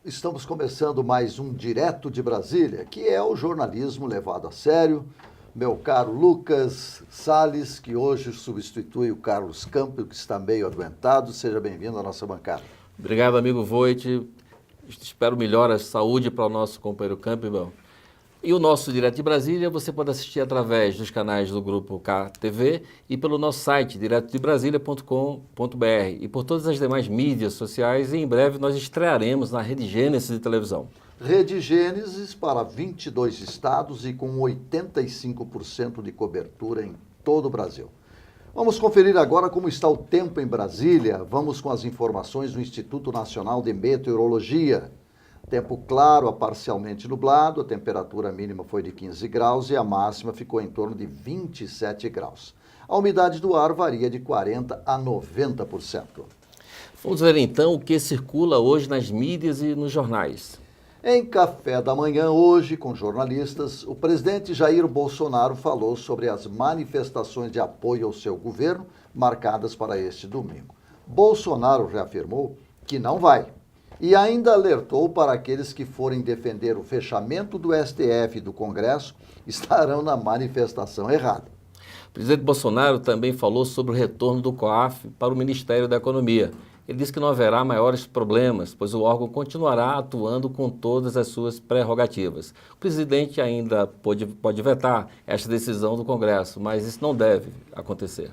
Estamos começando mais um Direto de Brasília, que é o jornalismo levado a sério. Meu caro Lucas Salles, que hoje substitui o Carlos Campos, que está meio adoentado. Seja bem-vindo à nossa bancada. Obrigado, amigo Voit. Espero melhoras, saúde para o nosso companheiro Campbell. E o nosso Direto de Brasília você pode assistir através dos canais do Grupo KTV e pelo nosso site, diretodebrasilia.com.br, e por todas as demais mídias sociais. E em breve nós estrearemos na Rede Gênesis de televisão. Rede Gênesis para 22 estados e com 85% de cobertura em todo o Brasil. Vamos conferir agora como está o tempo em Brasília. Vamos com as informações do Instituto Nacional de Meteorologia. Tempo claro a parcialmente nublado, a temperatura mínima foi de 15 graus e a máxima ficou em torno de 27 graus. A umidade do ar varia de 40% a 90%. Vamos ver então o que circula hoje nas mídias e nos jornais. Em café da manhã hoje, com jornalistas, o presidente Jair Bolsonaro falou sobre as manifestações de apoio ao seu governo marcadas para este domingo. Bolsonaro reafirmou que não vai e ainda alertou para aqueles que forem defender o fechamento do STF e do Congresso estarão na manifestação errada. O presidente Bolsonaro também falou sobre o retorno do COAF para o Ministério da Economia. Ele disse que não haverá maiores problemas, pois o órgão continuará atuando com todas as suas prerrogativas. O presidente ainda pode vetar esta decisão do Congresso, mas isso não deve acontecer.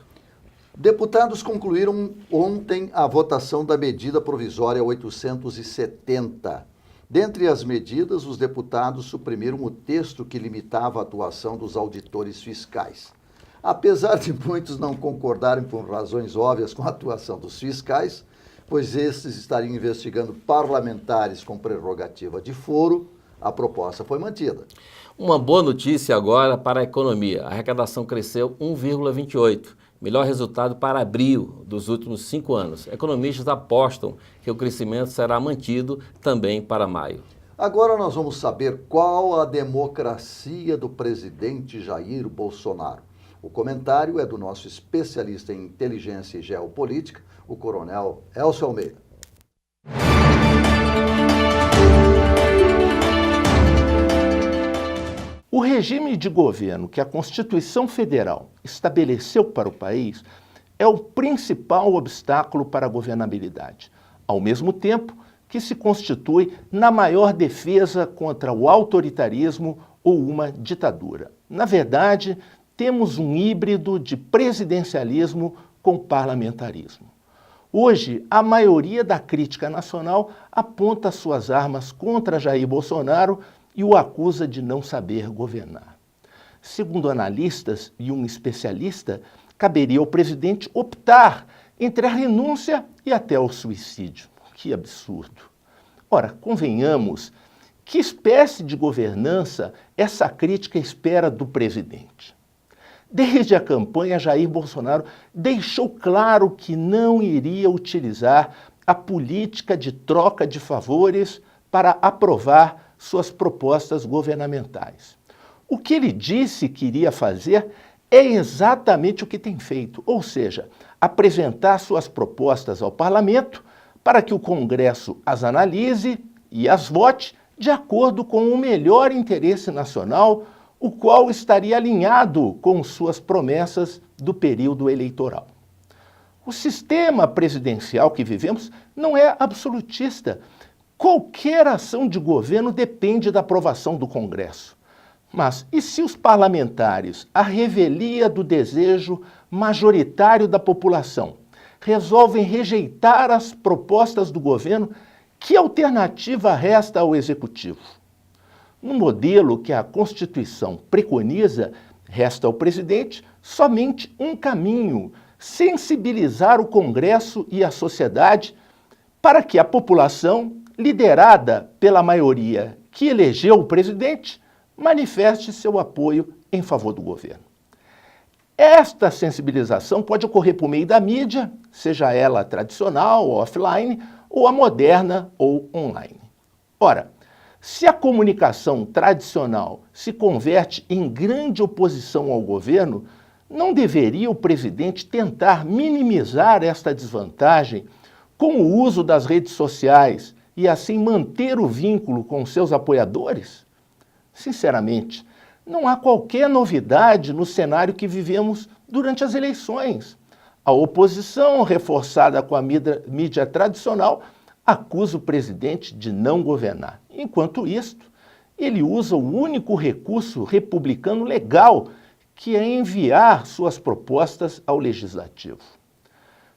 Deputados concluíram ontem a votação da medida provisória 870. Dentre as medidas, os deputados suprimiram o texto que limitava a atuação dos auditores fiscais. Apesar de muitos não concordarem por razões óbvias com a atuação dos fiscais, pois estes estariam investigando parlamentares com prerrogativa de foro, a proposta foi mantida. Uma boa notícia agora para a economia. A arrecadação cresceu 1,28%. Melhor resultado para abril dos últimos 5 anos. Economistas apostam que o crescimento será mantido também para maio. Agora nós vamos saber qual a democracia do presidente Jair Bolsonaro. O comentário é do nosso especialista em inteligência e geopolítica, o coronel Elcio Almeida. O regime de governo que a Constituição Federal estabeleceu para o país é o principal obstáculo para a governabilidade, ao mesmo tempo que se constitui na maior defesa contra o autoritarismo ou uma ditadura. Na verdade, temos um híbrido de presidencialismo com parlamentarismo. Hoje, a maioria da crítica nacional aponta suas armas contra Jair Bolsonaro e o acusa de não saber governar. Segundo analistas e um especialista, caberia ao presidente optar entre a renúncia e até o suicídio. Que absurdo! Ora, convenhamos, que espécie de governança essa crítica espera do presidente? Desde a campanha, Jair Bolsonaro deixou claro que não iria utilizar a política de troca de favores para aprovar suas propostas governamentais. O que ele disse que iria fazer é exatamente o que tem feito, ou seja, apresentar suas propostas ao parlamento para que o Congresso as analise e as vote de acordo com o melhor interesse nacional, o qual estaria alinhado com suas promessas do período eleitoral. O sistema presidencial que vivemos não é absolutista. Qualquer ação de governo depende da aprovação do Congresso. Mas e se os parlamentares, à revelia do desejo majoritário da população, resolvem rejeitar as propostas do governo, que alternativa resta ao Executivo? No modelo que a Constituição preconiza, resta ao presidente somente um caminho: sensibilizar o Congresso e a sociedade para que a população, liderada pela maioria que elegeu o presidente, manifeste seu apoio em favor do governo. Esta sensibilização pode ocorrer por meio da mídia, seja ela tradicional ou offline, ou a moderna ou online. Ora, se a comunicação tradicional se converte em grande oposição ao governo, não deveria o presidente tentar minimizar esta desvantagem com o uso das redes sociais e assim manter o vínculo com seus apoiadores? Sinceramente, não há qualquer novidade no cenário que vivemos durante as eleições. A oposição, reforçada com a mídia tradicional, acusa o presidente de não governar. Enquanto isto, ele usa o único recurso republicano legal, que é enviar suas propostas ao legislativo.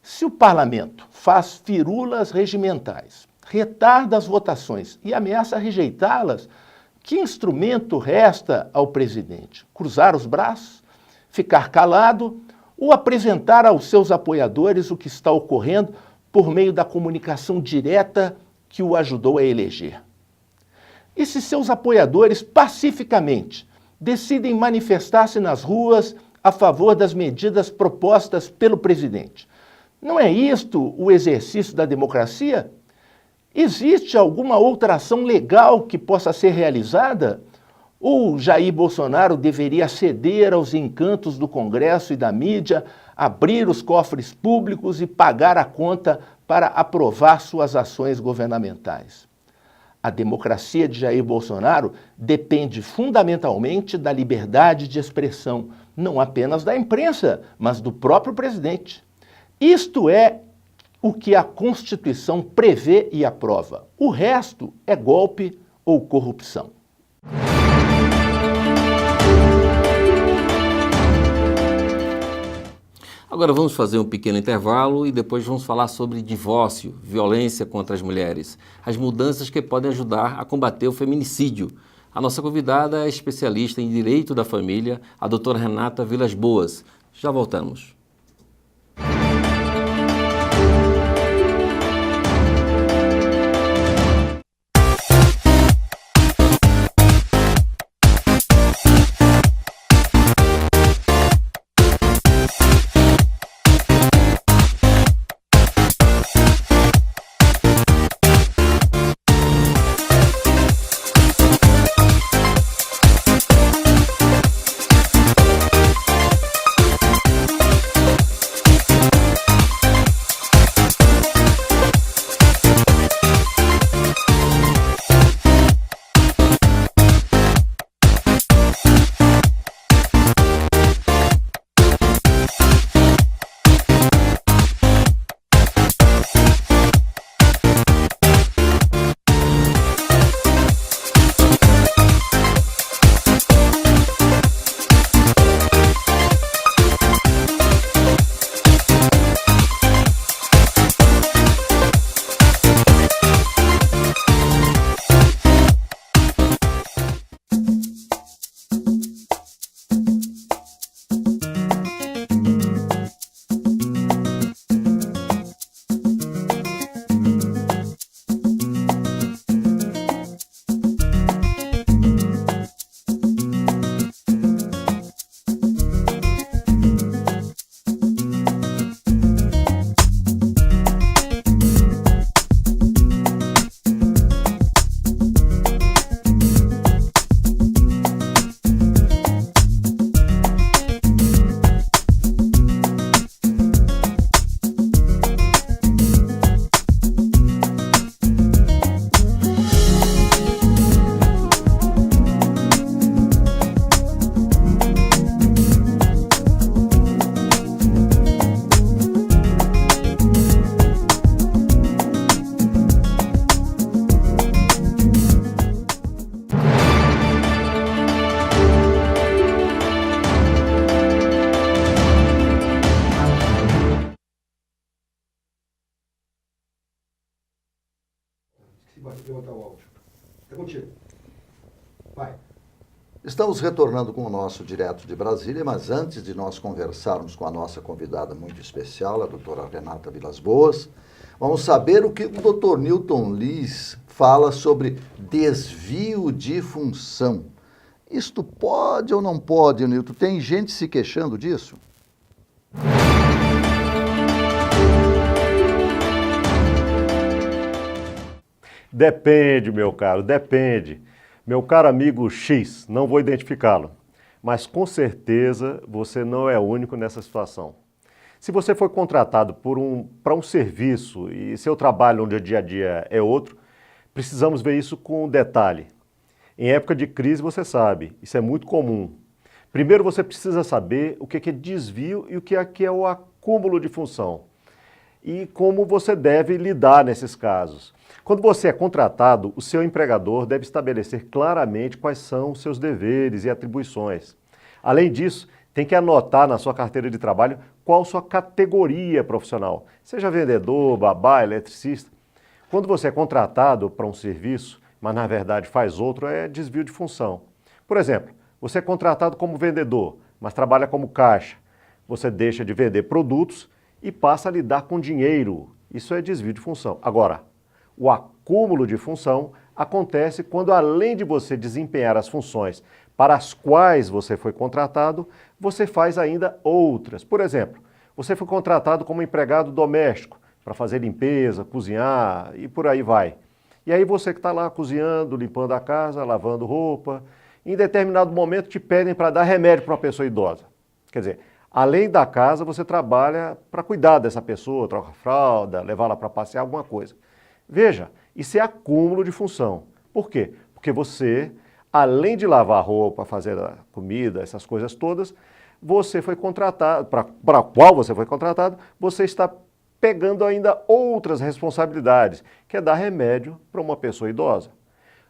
Se o parlamento faz firulas regimentais, retarda as votações e ameaça rejeitá-las, que instrumento resta ao presidente? Cruzar os braços? Ficar calado? Ou apresentar aos seus apoiadores o que está ocorrendo por meio da comunicação direta que o ajudou a eleger? E se seus apoiadores pacificamente decidem manifestar-se nas ruas a favor das medidas propostas pelo presidente? Não é isto o exercício da democracia? Existe alguma outra ação legal que possa ser realizada? Ou Jair Bolsonaro deveria ceder aos encantos do Congresso e da mídia, abrir os cofres públicos e pagar a conta para aprovar suas ações governamentais? A democracia de Jair Bolsonaro depende fundamentalmente da liberdade de expressão, não apenas da imprensa, mas do próprio presidente. Isto é o que a Constituição prevê e aprova. O resto é golpe ou corrupção. Agora vamos fazer um pequeno intervalo e depois vamos falar sobre divórcio, violência contra as mulheres, as mudanças que podem ajudar a combater o feminicídio. A nossa convidada é especialista em direito da família, a doutora Renata Vilas Boas. Já voltamos. Levantar o áudio. É contigo. Vai. Estamos retornando com o nosso Direto de Brasília, mas antes de nós conversarmos com a nossa convidada muito especial, a doutora Renata Vilas Boas, vamos saber o que o doutor Newton Liz fala sobre desvio de função. Isto pode ou não pode, Newton? Tem gente se queixando disso? Depende, meu caro, depende. Meu caro amigo X, não vou identificá-lo, mas com certeza você não é único nessa situação. Se você foi contratado para um serviço e seu trabalho no dia a dia é outro, precisamos ver isso com detalhe. Em época de crise, você sabe, isso é muito comum. Primeiro, você precisa saber o que é desvio e o que é o acúmulo de função. E como você deve lidar nesses casos. Quando você é contratado, o seu empregador deve estabelecer claramente quais são os seus deveres e atribuições. Além disso, tem que anotar na sua carteira de trabalho qual sua categoria profissional, seja vendedor, babá, eletricista. Quando você é contratado para um serviço, mas na verdade faz outro, é desvio de função. Por exemplo, você é contratado como vendedor, mas trabalha como caixa. Você deixa de vender produtos e passa a lidar com dinheiro. Isso é desvio de função. Agora, o acúmulo de função acontece quando, além de você desempenhar as funções para as quais você foi contratado, você faz ainda outras. Por exemplo, você foi contratado como empregado doméstico para fazer limpeza, cozinhar e por aí vai. E aí você que está lá cozinhando, limpando a casa, lavando roupa, em determinado momento te pedem para dar remédio para uma pessoa idosa. Quer dizer, além da casa, você trabalha para cuidar dessa pessoa, trocar fralda, levá-la para passear, alguma coisa. Veja, isso é acúmulo de função. Por quê? Porque você, além de lavar roupa, fazer a comida, essas coisas todas, você foi contratado, para a qual você foi contratado, você está pegando ainda outras responsabilidades, que é dar remédio para uma pessoa idosa.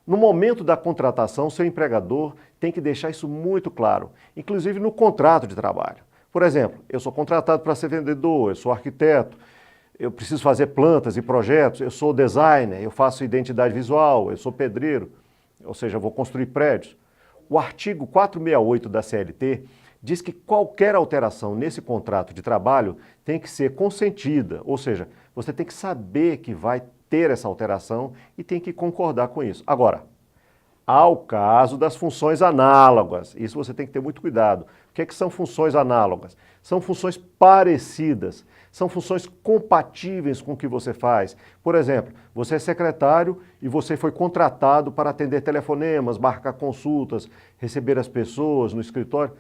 No momento da contratação, seu empregador tem que deixar isso muito claro, inclusive no contrato de trabalho. Por exemplo, eu sou contratado para ser vendedor, eu sou arquiteto, eu preciso fazer plantas e projetos, eu sou designer, eu faço identidade visual, eu sou pedreiro, ou seja, eu vou construir prédios. O artigo 468 da CLT diz que qualquer alteração nesse contrato de trabalho tem que ser consentida, ou seja, você tem que saber que vai ter essa alteração e tem que concordar com isso. Agora, há o caso das funções análogas, isso você tem que ter muito cuidado. O que são funções análogas? São funções parecidas, são funções compatíveis com o que você faz. Por exemplo, você é secretário e você foi contratado para atender telefonemas, marcar consultas, receber as pessoas no escritório,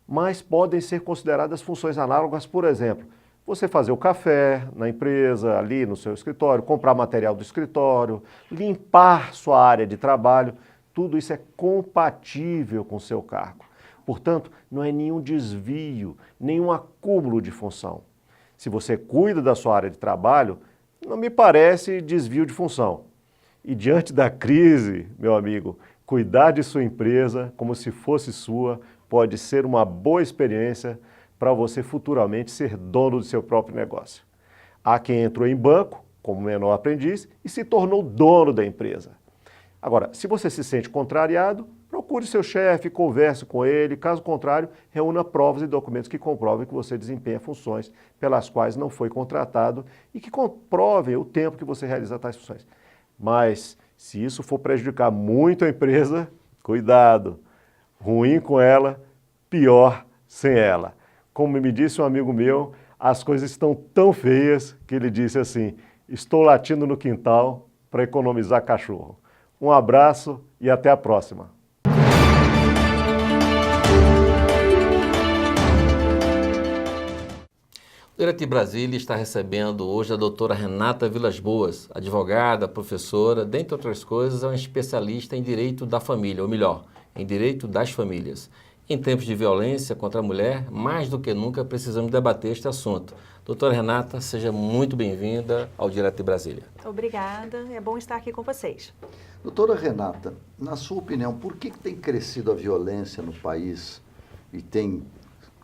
mas podem ser consideradas funções análogas, por exemplo, você fazer o café na empresa, ali no seu escritório, comprar material do escritório, limpar sua área de trabalho, tudo isso é compatível com o seu cargo. Portanto, não é nenhum desvio, nenhum acúmulo de função. Se você cuida da sua área de trabalho, não me parece desvio de função. E diante da crise, meu amigo, cuidar de sua empresa como se fosse sua pode ser uma boa experiência para você futuramente ser dono do seu próprio negócio. Há quem entrou em banco como menor aprendiz e se tornou dono da empresa. Agora, se você se sente contrariado, procure seu chefe, converse com ele, caso contrário, reúna provas e documentos que comprovem que você desempenha funções pelas quais não foi contratado e que comprovem o tempo que você realiza tais funções. Mas, se isso for prejudicar muito a empresa, cuidado, ruim com ela, pior sem ela. Como me disse um amigo meu, as coisas estão tão feias que ele disse assim, estou latindo no quintal para economizar cachorro. Um abraço e até a próxima. O Direto de Brasília está recebendo hoje a doutora Renata Vilas Boas, advogada, professora, dentre outras coisas, é uma especialista em direito da família, ou melhor, em direito das famílias. Em tempos de violência contra a mulher, mais do que nunca precisamos debater este assunto. Doutora Renata, seja muito bem-vinda ao Direto de Brasília. Obrigada, é bom estar aqui com vocês. Doutora Renata, na sua opinião, por que tem crescido a violência no país e tem,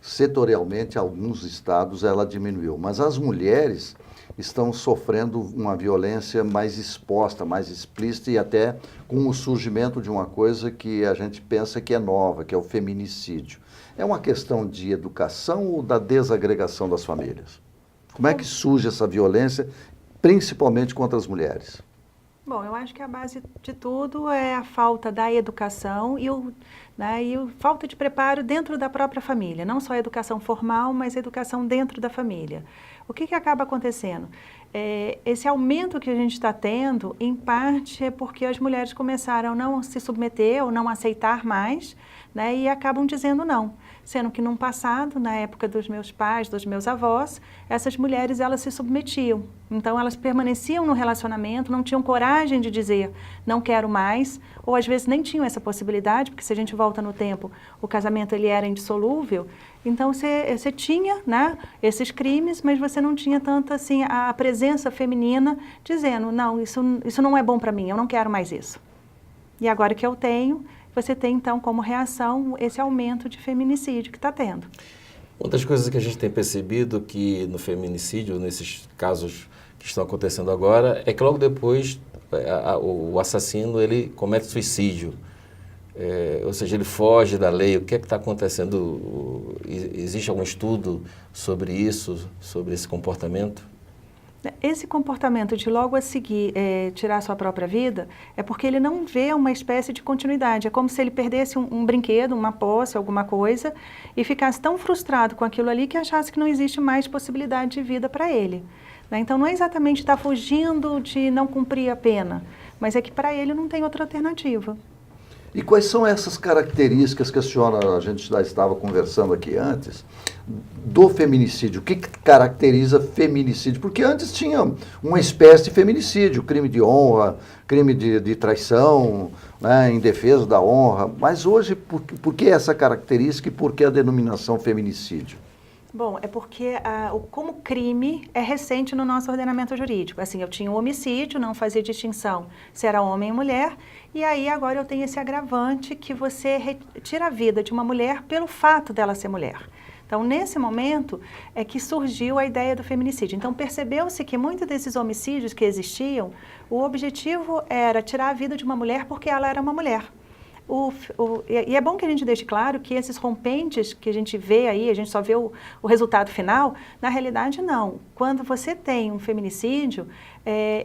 setorialmente, alguns estados ela diminuiu, mas as mulheres estão sofrendo uma violência mais exposta, mais explícita e até com o surgimento de uma coisa que a gente pensa que é nova, que é o feminicídio. É uma questão de educação ou da desagregação das famílias? Como é que surge essa violência, principalmente contra as mulheres? Bom, eu acho que a base de tudo é a falta da educação e a falta de preparo dentro da própria família. Não só a educação formal, mas a educação dentro da família. O que acaba acontecendo? Esse aumento que a gente está tendo, em parte, é porque as mulheres começaram a não se submeter ou não aceitar mais, né, e acabam dizendo não. sendo que num passado, na época dos meus pais, dos meus avós, essas mulheres elas se submetiam. Então elas permaneciam no relacionamento, não tinham coragem de dizer não quero mais, ou às vezes nem tinham essa possibilidade, porque se a gente volta no tempo, o casamento ele era indissolúvel. Então você tinha, né, esses crimes, mas você não tinha tanto assim a presença feminina dizendo não, isso não é bom para mim, eu não quero mais isso. E agora que eu tenho, você tem então como reação esse aumento de feminicídio que está tendo. Uma das coisas que a gente tem percebido que no feminicídio, nesses casos que estão acontecendo agora, é que logo depois o assassino ele comete suicídio. Ou seja, ele foge da lei. O que é que está acontecendo? Existe algum estudo sobre isso, sobre esse comportamento? Esse comportamento de logo a seguir tirar sua própria vida é porque ele não vê uma espécie de continuidade. É como se ele perdesse um brinquedo, uma posse, alguma coisa, e ficasse tão frustrado com aquilo ali que achasse que não existe mais possibilidade de vida para ele. Né? Então não é exatamente estar fugindo de não cumprir a pena, mas é que para ele não tem outra alternativa. E quais são essas características que a gente já estava conversando aqui antes, do feminicídio? O que caracteriza feminicídio? Porque antes tinha uma espécie de feminicídio, crime de honra, crime de traição, né, em defesa da honra. Mas hoje, por que essa característica e por que a denominação feminicídio? Bom, é porque como crime é recente no nosso ordenamento jurídico. Assim, eu tinha o homicídio, não fazia distinção se era homem ou mulher, e aí agora eu tenho esse agravante que você retira a vida de uma mulher pelo fato dela ser mulher. Então, nesse momento é que surgiu a ideia do feminicídio. Então, percebeu-se que muitos desses homicídios que existiam, o objetivo era tirar a vida de uma mulher porque ela era uma mulher. E é bom que a gente deixe claro que esses rompentes que a gente vê aí, a gente só vê o resultado final, na realidade não. Quando você tem um feminicídio,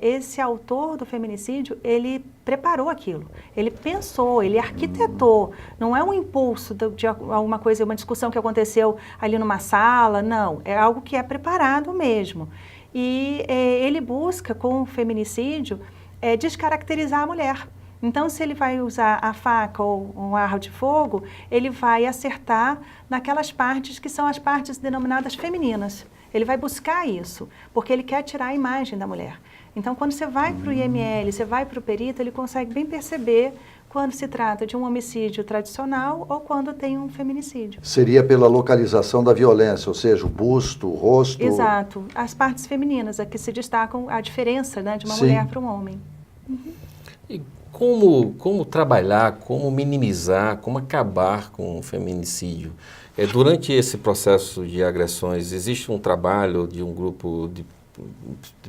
esse autor do feminicídio, ele preparou aquilo, ele pensou, ele arquitetou, não é um impulso de alguma coisa, uma discussão que aconteceu ali numa sala, não, é algo que é preparado mesmo. E ele busca, com o feminicídio, descaracterizar a mulher. Então, se ele vai usar a faca ou um arma de fogo, ele vai acertar naquelas partes que são as partes denominadas femininas. Ele vai buscar isso, porque ele quer tirar a imagem da mulher. Então, quando você vai para o IML, você vai para o perito, ele consegue bem perceber quando se trata de um homicídio tradicional ou quando tem um feminicídio. Seria pela localização da violência, ou seja, o busto, o rosto... Exato. As partes femininas, é que se destacam a diferença, né, de uma Sim. mulher para um homem. Uhum. E como trabalhar, como minimizar, como acabar com o feminicídio? Durante esse processo de agressões, existe um trabalho de um grupo de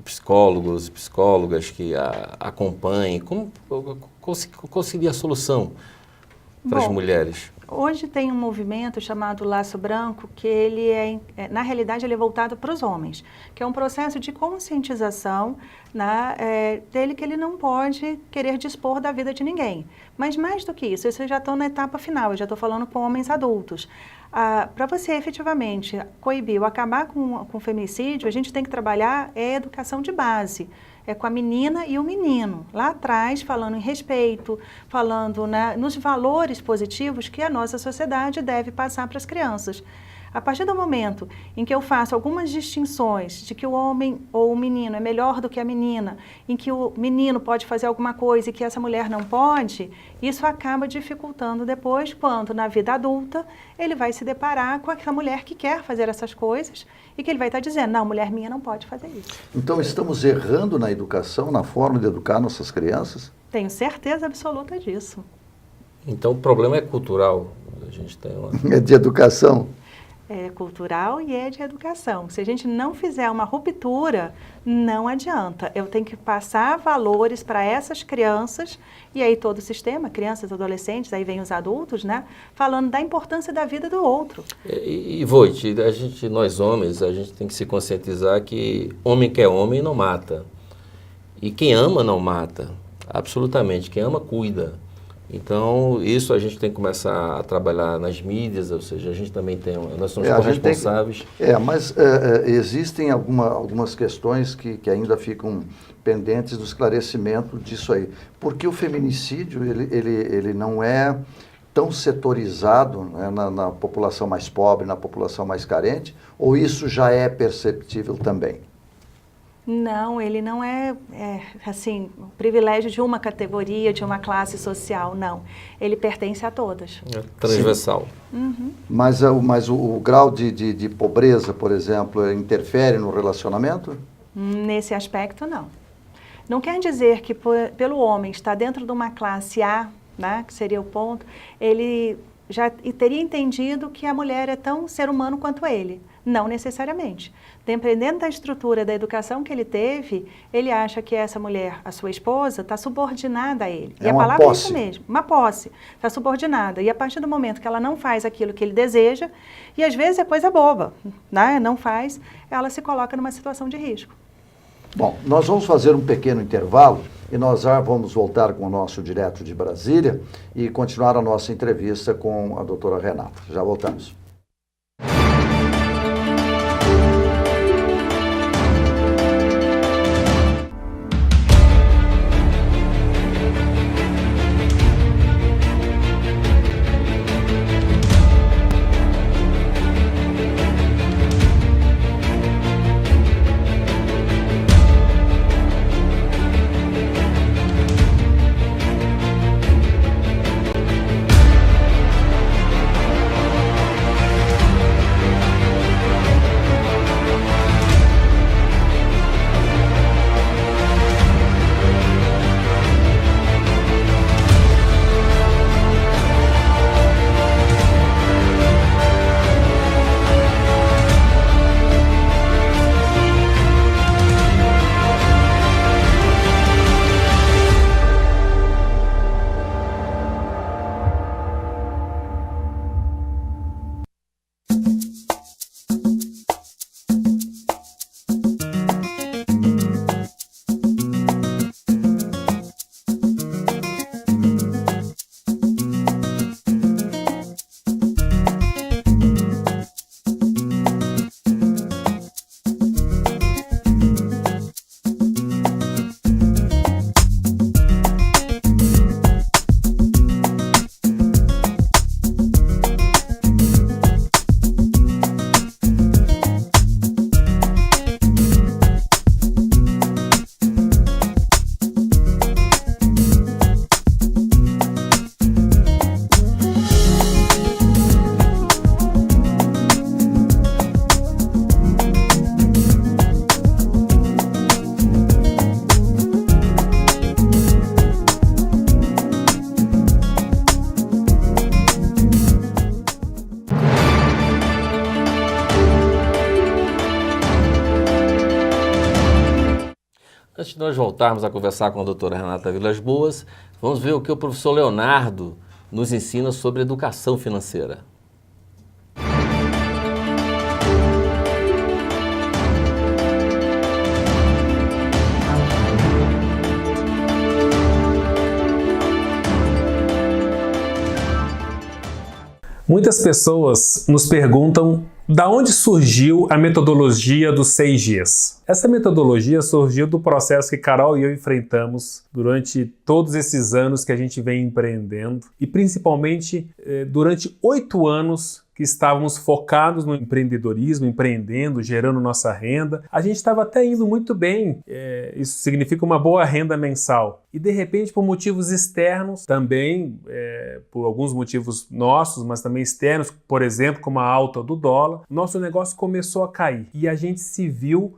psicólogos e psicólogas que acompanhem? Como seria a solução para as mulheres? Hoje tem um movimento chamado Laço Branco, que ele na realidade, ele é voltado para os homens, que é um processo de conscientização dele que ele não pode querer dispor da vida de ninguém. Mas mais do que isso, eu já estou na etapa final, eu já estou falando com homens adultos. Para você efetivamente coibir ou acabar com o feminicídio, a gente tem que trabalhar educação de base. É com a menina e o menino, lá atrás, falando em respeito, falando nos valores positivos que a nossa sociedade deve passar para as crianças. A partir do momento em que eu faço algumas distinções de que o homem ou o menino é melhor do que a menina, em que o menino pode fazer alguma coisa e que essa mulher não pode, isso acaba dificultando depois, quando na vida adulta ele vai se deparar com aquela mulher que quer fazer essas coisas e que ele vai estar dizendo, não, mulher minha não pode fazer isso. Então estamos errando na educação, na forma de educar nossas crianças? Tenho certeza absoluta disso. Então o problema é cultural. A gente tem É de educação? É cultural e é de educação. Se a gente não fizer uma ruptura, não adianta. Eu tenho que passar valores para essas crianças, e aí todo o sistema, crianças, adolescentes, aí vem os adultos, né, falando da importância da vida do outro. E Voit, nós homens, a gente tem que se conscientizar que homem que é homem não mata. E quem ama não mata, absolutamente. Quem ama, cuida. Então, isso a gente tem que começar a trabalhar nas mídias, ou seja, a gente também nós somos corresponsáveis. Mas existem algumas questões que ainda ficam pendentes do esclarecimento disso aí. Porque o feminicídio, ele não é tão setorizado, né, na população mais pobre, na população mais carente, ou isso já é perceptível também? Não, ele não é assim, o privilégio de uma categoria, de uma classe social, não. Ele pertence a todas. É transversal. Mas o grau de pobreza, por exemplo, interfere no relacionamento? Nesse aspecto, não. Não quer dizer que pelo homem estar dentro de uma classe A, né, que seria o ponto, ele já teria entendido que a mulher é tão ser humano quanto ele. Não necessariamente. Dependendo da estrutura da educação que ele teve, ele acha que essa mulher, a sua esposa, está subordinada a ele. É e a uma palavra posse. é isso mesmo, uma posse. Está subordinada. E a partir do momento que ela não faz aquilo que ele deseja, e às vezes é coisa boba, né, não faz, ela se coloca numa situação de risco. Bom, nós vamos fazer um pequeno intervalo e nós já vamos voltar com o nosso Direto de Brasília e continuar a nossa entrevista com a doutora Renata. Já voltamos. Antes de nós voltarmos a conversar com a doutora Renata Vilas Boas, vamos ver o que o professor Leonardo nos ensina sobre educação financeira. Muitas pessoas nos perguntam da onde surgiu a metodologia dos 6 Gs. Essa metodologia surgiu do processo que Carol e eu enfrentamos durante todos esses anos que a gente vem empreendendo e principalmente durante 8 anos que estávamos focados no empreendedorismo, empreendendo, gerando nossa renda. A gente estava até indo muito bem, isso significa uma boa renda mensal. E de repente, por motivos externos, também por alguns motivos nossos, mas também externos, por exemplo, como a alta do dólar, nosso negócio começou a cair. E a gente se viu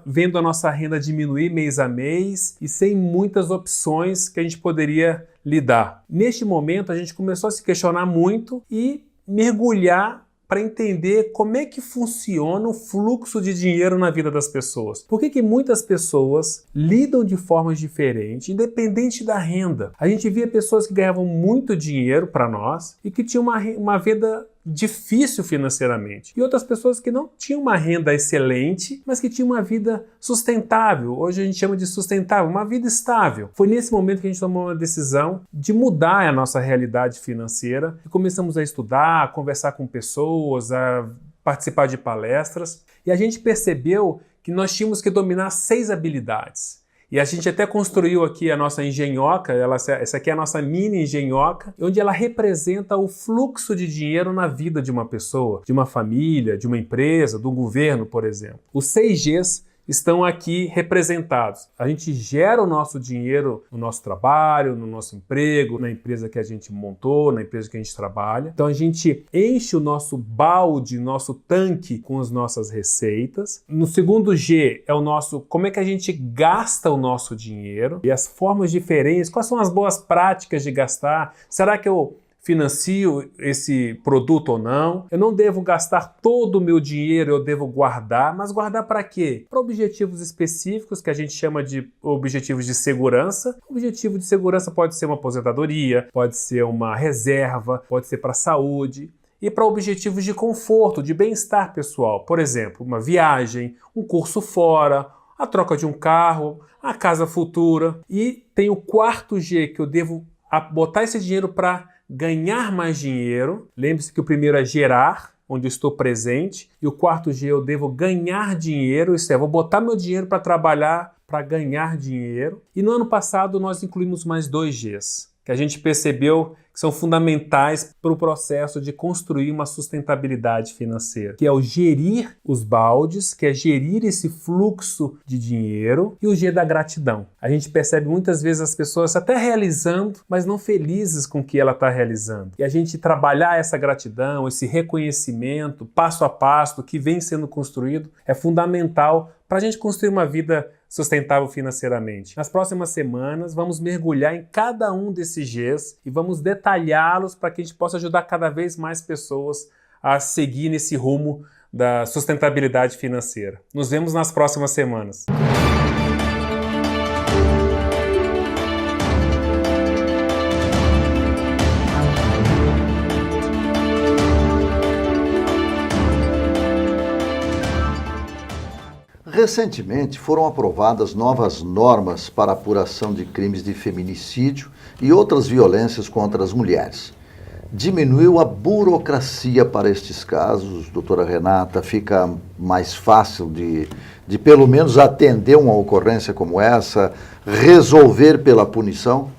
vendo a nossa renda diminuir mês a mês e sem muitas opções que a gente poderia lidar. Neste momento, a gente começou a se questionar muito e mergulhar para entender como é que funciona o fluxo de dinheiro na vida das pessoas. Por que muitas pessoas lidam de formas diferentes, independente da renda? A gente via pessoas que ganhavam muito dinheiro para nós e que tinham uma vida difícil financeiramente. E outras pessoas que não tinham uma renda excelente, mas que tinham uma vida sustentável. Hoje a gente chama de sustentável, uma vida estável. Foi nesse momento que a gente tomou uma decisão de mudar a nossa realidade financeira e começamos a estudar, a conversar com pessoas, a participar de palestras. E a gente percebeu que nós tínhamos que dominar 6 habilidades. E a gente até construiu aqui a nossa engenhoca, essa aqui é a nossa mini engenhoca, onde ela representa o fluxo de dinheiro na vida de uma pessoa, de uma família, de uma empresa, do governo, por exemplo. Os 6Gs estão aqui representados. A gente gera o nosso dinheiro no nosso trabalho, no nosso emprego, na empresa que a gente montou, na empresa que a gente trabalha. Então a gente enche o nosso balde, nosso tanque com as nossas receitas. No segundo G é o nosso, como é que a gente gasta o nosso dinheiro e as formas diferentes, quais são as boas práticas de gastar? Será que eu financio esse produto ou não? Eu não devo gastar todo o meu dinheiro, eu devo guardar, mas guardar para quê? Para objetivos específicos, que a gente chama de objetivos de segurança. O objetivo de segurança pode ser uma aposentadoria, pode ser uma reserva, pode ser para a saúde. E para objetivos de conforto, de bem-estar pessoal. Por exemplo, uma viagem, um curso fora, a troca de um carro, a casa futura. E tem o quarto G, que eu devo botar esse dinheiro para ganhar mais dinheiro. Lembre-se que o primeiro é gerar, onde eu estou presente, e o quarto G eu devo ganhar dinheiro, isso é, vou botar meu dinheiro para trabalhar, para ganhar dinheiro. E no ano passado nós incluímos mais 2 Gs, que a gente percebeu que são fundamentais para o processo de construir uma sustentabilidade financeira, que é o gerir os baldes, que é gerir esse fluxo de dinheiro, e o G da gratidão. A gente percebe muitas vezes as pessoas até realizando, mas não felizes com o que ela está realizando. E a gente trabalhar essa gratidão, esse reconhecimento, passo a passo, que vem sendo construído, é fundamental para a gente construir uma vida sustentável financeiramente. Nas próximas semanas, vamos mergulhar em cada um desses Gs e vamos detalhá-los para que a gente possa ajudar cada vez mais pessoas a seguir nesse rumo da sustentabilidade financeira. Nos vemos nas próximas semanas. Recentemente foram aprovadas novas normas para a apuração de crimes de feminicídio e outras violências contra as mulheres. Diminuiu a burocracia para estes casos, doutora Renata, fica mais fácil de pelo menos atender uma ocorrência como essa, resolver pela punição?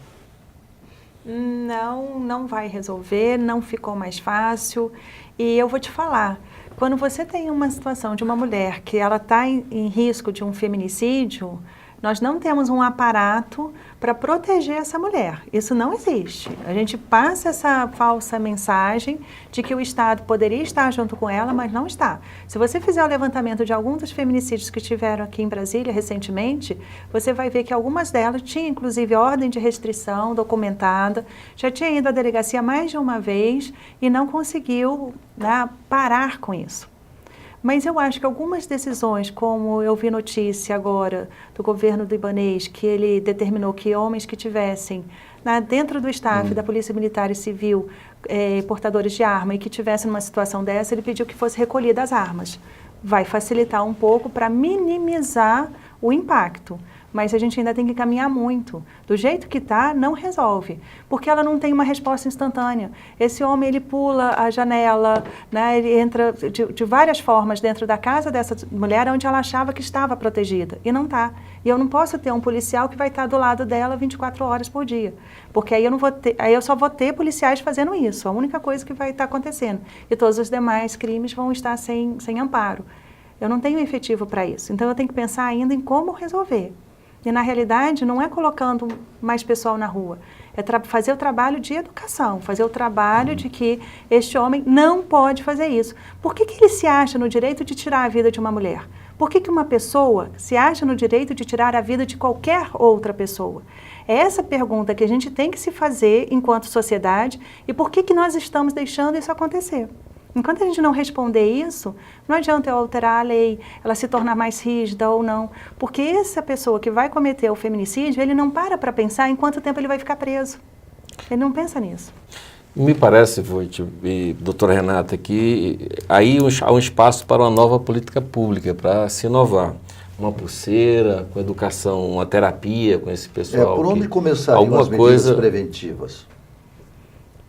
Não vai resolver, não ficou mais fácil. E eu vou te falar, quando você tem uma situação de uma mulher que ela está em risco de um feminicídio, nós não temos um aparato para proteger essa mulher. Isso não existe. A gente passa essa falsa mensagem de que o Estado poderia estar junto com ela, mas não está. Se você fizer o levantamento de alguns dos feminicídios que tiveram aqui em Brasília recentemente, você vai ver que algumas delas tinham, inclusive, ordem de restrição documentada, já tinha ido à delegacia mais de uma vez e não conseguiu, né, parar com isso. Mas eu acho que algumas decisões, como eu vi notícia agora do governo do Ibanez, que ele determinou que homens que tivessem dentro do staff da Polícia Militar e Civil portadores de arma e que tivessem numa situação dessa, ele pediu que fosse recolhida as armas. Vai facilitar um pouco para minimizar o impacto. Mas a gente ainda tem que caminhar muito. Do jeito que está, não resolve, porque ela não tem uma resposta instantânea. Esse homem, ele pula a janela, né, ele entra de várias formas dentro da casa dessa mulher onde ela achava que estava protegida, e não está. E eu não posso ter um policial que vai estar do lado dela 24 horas por dia, porque aí eu só vou ter policiais fazendo isso, a única coisa que vai estar acontecendo. E todos os demais crimes vão estar sem amparo. Eu não tenho efetivo para isso, então eu tenho que pensar ainda em como resolver. E, na realidade, não é colocando mais pessoal na rua, é fazer o trabalho de educação, fazer o trabalho de que este homem não pode fazer isso. Por que ele se acha no direito de tirar a vida de uma mulher? Por que uma pessoa se acha no direito de tirar a vida de qualquer outra pessoa? É essa pergunta que a gente tem que se fazer enquanto sociedade, e por que nós estamos deixando isso acontecer? Enquanto a gente não responder isso, não adianta eu alterar a lei, ela se tornar mais rígida ou não, porque essa pessoa que vai cometer o feminicídio, ele não para pensar em quanto tempo ele vai ficar preso. Ele não pensa nisso. Me parece, Voit e doutora Renata, que aí há um espaço para uma nova política pública, para se inovar. Uma pulseira, com educação, uma terapia com esse pessoal. Por onde começariam as medidas preventivas?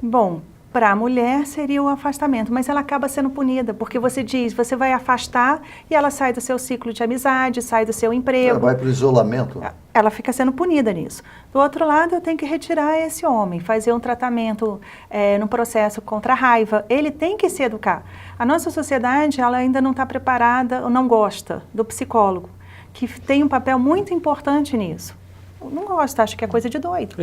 Bom, Para a mulher seria o afastamento, mas ela acaba sendo punida, porque você diz, você vai afastar e ela sai do seu ciclo de amizade, sai do seu emprego. Ela vai para o isolamento. Ela fica sendo punida nisso. Do outro lado, eu tenho que retirar esse homem, fazer um tratamento no processo contra a raiva. Ele tem que se educar. A nossa sociedade, ela ainda não está preparada ou não gosta do psicólogo, que tem um papel muito importante nisso. Não gosta, acha que é coisa de doido.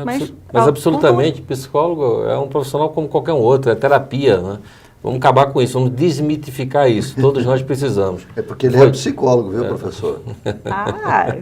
Mas absolutamente, psicólogo é um profissional como qualquer um outro, é terapia, né? Vamos acabar com isso, vamos desmitificar isso, todos nós precisamos. É porque ele é psicólogo, viu, professor?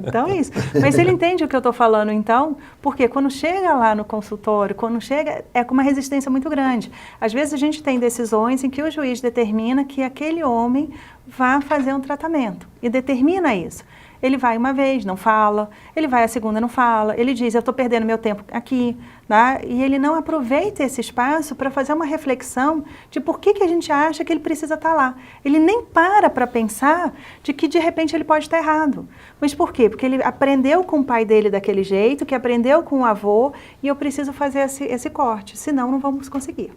Então é isso. Mas ele entende o que eu estou falando, então, porque quando chega lá no consultório, quando chega, é com uma resistência muito grande. Às vezes a gente tem decisões em que o juiz determina que aquele homem vá fazer um tratamento, e determina isso. Ele vai uma vez, não fala, ele vai a segunda, não fala, ele diz, eu estou perdendo meu tempo aqui, né? E ele não aproveita esse espaço para fazer uma reflexão de por que a gente acha que ele precisa estar lá. Ele nem para pensar de que de repente ele pode estar errado. Mas por quê? Porque ele aprendeu com o pai dele daquele jeito, que aprendeu com o avô, e eu preciso fazer esse corte, senão não vamos conseguir.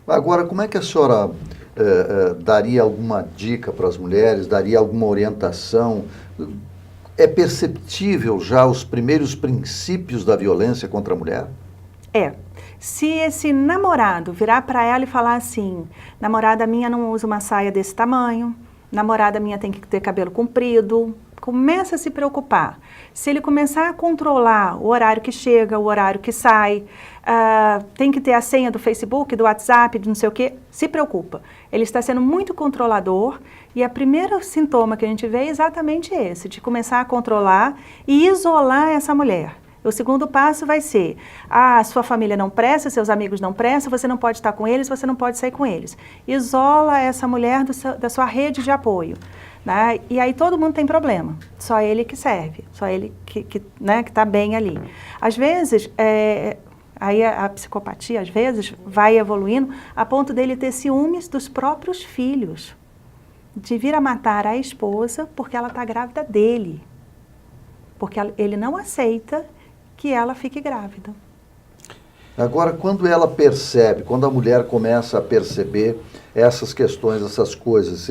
Agora, como é que a senhora daria alguma dica para as mulheres, daria alguma orientação? É perceptível já os primeiros princípios da violência contra a mulher? Se esse namorado virar para ela e falar assim, namorada minha não usa uma saia desse tamanho, namorada minha tem que ter cabelo comprido, começa a se preocupar. Se ele começar a controlar o horário que chega, o horário que sai, tem que ter a senha do Facebook, do WhatsApp, de não sei o quê, se preocupa. Ele está sendo muito controlador e o primeiro sintoma que a gente vê é exatamente esse, de começar a controlar e isolar essa mulher. O segundo passo vai ser, sua família não presta, seus amigos não prestam, você não pode estar com eles, você não pode sair com eles. Isola essa mulher da sua rede de apoio. Né? E aí todo mundo tem problema, só ele que serve, só ele que está bem ali. Às vezes, aí a psicopatia, às vezes, vai evoluindo a ponto dele ter ciúmes dos próprios filhos, de vir a matar a esposa porque ela está grávida dele, porque ele não aceita que ela fique grávida. Agora, quando ela percebe, quando a mulher começa a perceber essas questões, essas coisas,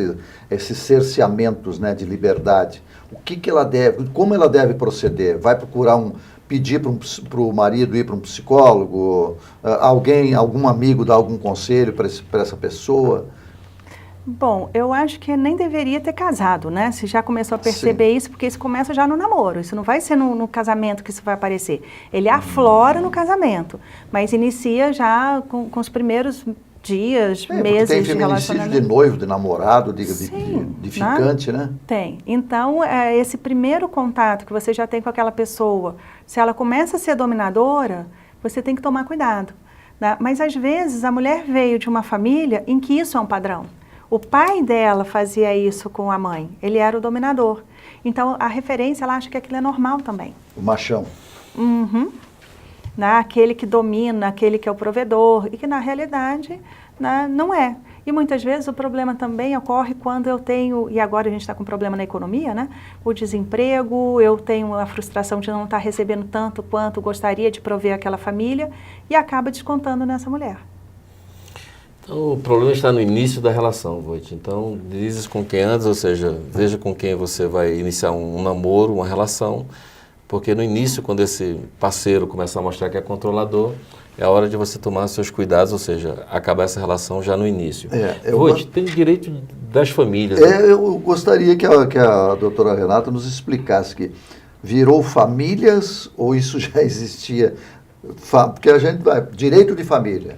esses cerceamentos, né, de liberdade, como ela deve proceder? Vai procurar pedir para o marido ir para um psicólogo? Algum amigo dar algum conselho para essa pessoa? Bom, eu acho que nem deveria ter casado, né? Se já começou a perceber isso, porque isso começa já no namoro. Isso não vai ser no casamento que isso vai aparecer. Ele aflora no casamento, mas inicia já com os primeiros dias, meses tem de relacionamento. de noivo, de namorado, de ficante, né? Tem. Então, esse primeiro contato que você já tem com aquela pessoa, se ela começa a ser dominadora, você tem que tomar cuidado. Né? Mas, às vezes, a mulher veio de uma família em que isso é um padrão. O pai dela fazia isso com a mãe, ele era o dominador. Então, a referência, ela acha que aquilo é normal também. O machão. Uhum. Aquele que domina, aquele que é o provedor, e que na realidade não é. E muitas vezes o problema também ocorre quando eu tenho, e agora a gente está com problema na economia, né? O desemprego, eu tenho a frustração de não estar recebendo tanto quanto gostaria de prover aquela família, e acaba descontando nessa mulher. Então, o problema está no início da relação, Voit. Então, dizes com quem andas, ou seja, veja com quem você vai iniciar um namoro, uma relação, porque no início, quando esse parceiro começar a mostrar que é controlador, é a hora de você tomar seus cuidados, ou seja, acabar essa relação já no início. Voit, tem direito das famílias. Eu gostaria que a doutora Renata nos explicasse que virou famílias ou isso já existia? Porque a gente vai, direito de família.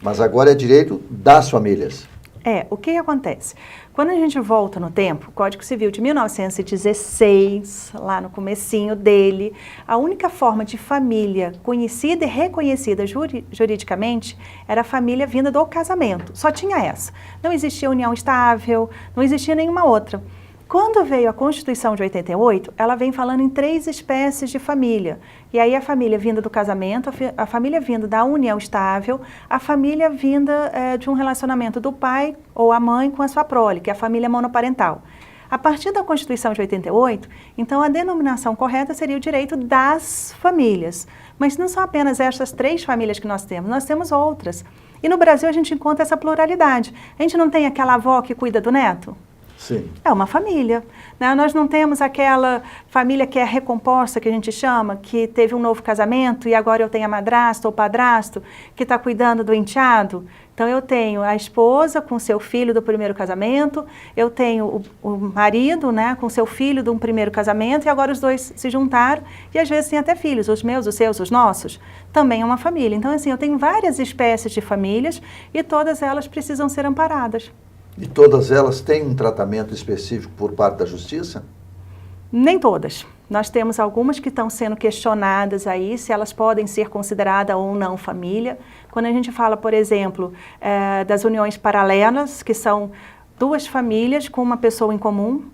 Mas agora é direito das famílias. O que acontece? Quando a gente volta no tempo, o Código Civil de 1916, lá no comecinho dele, a única forma de família conhecida e reconhecida juridicamente era a família vinda do casamento. Só tinha essa. Não existia união estável, não existia nenhuma outra. Quando veio a Constituição de 88, ela vem falando em 3 espécies de família. E aí a família vinda do casamento, a família vinda da união estável, a família vinda de um relacionamento do pai ou a mãe com a sua prole, que é a família monoparental. A partir da Constituição de 88, então a denominação correta seria o direito das famílias. Mas não são apenas essas 3 famílias que nós temos outras. E no Brasil a gente encontra essa pluralidade. A gente não tem aquela avó que cuida do neto? Sim. É uma família, né? Nós não temos aquela família que é recomposta, que a gente chama, que teve um novo casamento e agora eu tenho a madrasta ou padrasto que está cuidando do enteado. Então eu tenho a esposa com seu filho do primeiro casamento, eu tenho o marido, né, com seu filho de um primeiro casamento, e agora os dois se juntaram e às vezes tem até filhos, os meus, os seus, os nossos. Também é uma família. Então assim, eu tenho várias espécies de famílias e todas elas precisam ser amparadas. E todas elas têm um tratamento específico por parte da Justiça? Nem todas. Nós temos algumas que estão sendo questionadas aí, se elas podem ser consideradas ou não família. Quando a gente fala, por exemplo, das uniões paralelas, que são duas famílias com uma pessoa em comum,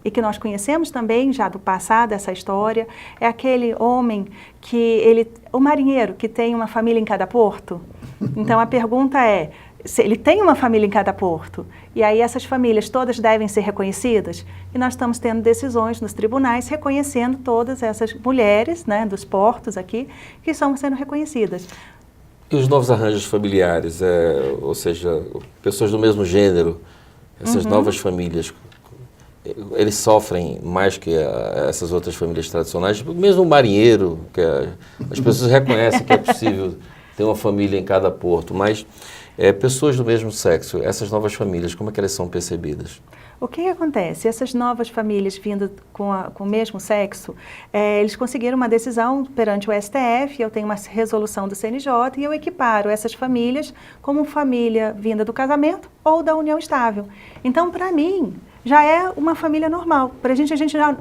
e que nós conhecemos também já do passado essa história, é aquele homem o marinheiro que tem uma família em cada porto. Então a pergunta é, se ele tem uma família em cada porto, e aí essas famílias todas devem ser reconhecidas, e nós estamos tendo decisões nos tribunais reconhecendo todas essas mulheres, né, dos portos aqui, que estão sendo reconhecidas. E os novos arranjos familiares, ou seja, pessoas do mesmo gênero, essas novas famílias, eles sofrem mais que essas outras famílias tradicionais? Mesmo o marinheiro, as pessoas reconhecem que é possível ter uma família em cada porto, mas pessoas do mesmo sexo, essas novas famílias, como é que elas são percebidas? O que acontece? Essas novas famílias vindo com o mesmo sexo, eles conseguiram uma decisão perante o STF, eu tenho uma resolução do CNJ e eu equiparo essas famílias como família vinda do casamento ou da união estável. Então, para mim, já é uma família normal. Para a gente,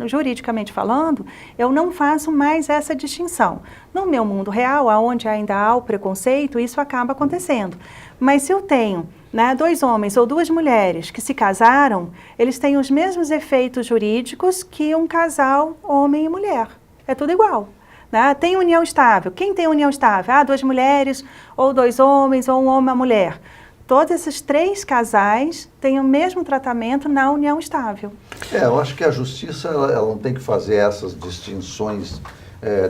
juridicamente falando, eu não faço mais essa distinção. No meu mundo real, onde ainda há o preconceito, isso acaba acontecendo. Mas se eu tenho, né, dois homens ou duas mulheres que se casaram, eles têm os mesmos efeitos jurídicos que um casal homem e mulher. É tudo igual. Né? Tem união estável. Quem tem união estável? Duas mulheres, ou dois homens, ou um homem e uma mulher. Todos esses três casais têm o mesmo tratamento na união estável. Eu acho que a Justiça ela não tem que fazer essas distinções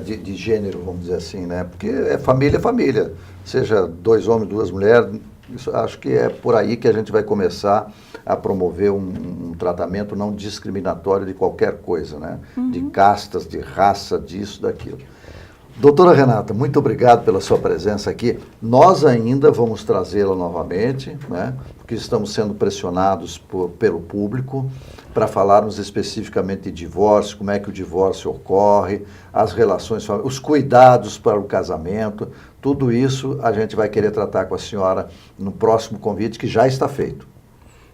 de gênero, vamos dizer assim, né? Porque família é família. Seja dois homens, duas mulheres, isso, acho que é por aí que a gente vai começar a promover um tratamento não discriminatório de qualquer coisa, né? De castas, de raça, disso, daquilo. Doutora Renata, muito obrigado pela sua presença aqui. Nós ainda vamos trazê-la novamente, né, porque estamos sendo pressionados pelo público para falarmos especificamente de divórcio, como é que o divórcio ocorre, as relações, os cuidados para o casamento, tudo isso a gente vai querer tratar com a senhora no próximo convite que já está feito.